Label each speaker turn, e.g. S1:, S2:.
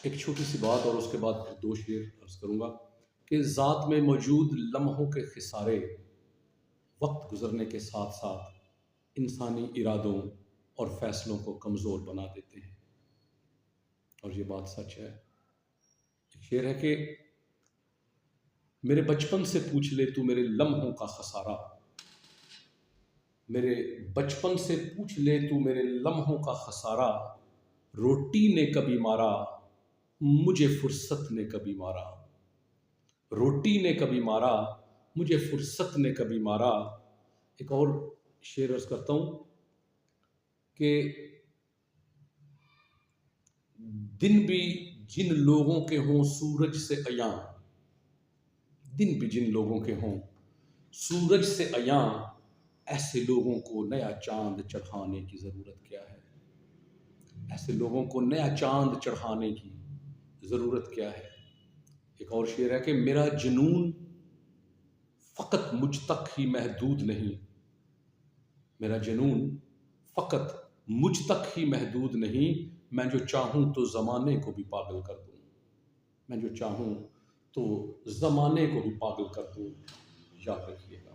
S1: एक छोटी सी बात और उसके बाद फिर दो शेर अर्ज़ करूँगा कि ज़ात में मौजूद लम्हों के खिसारे वक्त गुज़रने के साथ साथ इंसानी इरादों और फ़ैसलों को कमज़ोर बना देते हैं। और ये बात सच है। एक शेर है कि मेरे बचपन से पूछ ले तू मेरे लम्हों का खसारा, मेरे बचपन से पूछ ले तू मेरे लम्हों का खसारा, रोटी ने कभी मारा मुझे फुर्सत ने कभी मारा, रोटी ने कभी मारा मुझे फुर्सत ने कभी मारा। एक और शेर अर्ज़ करता हूँ कि दिन भी जिन लोगों के हों सूरज से अयां, दिन भी जिन लोगों के हों सूरज से अयां, ऐसे लोगों को नया चांद चढ़ाने की ज़रूरत क्या है, ऐसे लोगों को नया चांद चढ़ाने की ज़रूरत क्या है। एक और शेर है कि मेरा जुनून फ़कत मुझ तक ही महदूद नहीं, मेरा जुनून फ़कत मुझ तक ही महदूद नहीं, मैं जो चाहूँ तो ज़माने को भी पागल कर दूँ, मैं जो चाहूँ तो ज़माने को भी पागल कर दूँ। याद रखिएगा।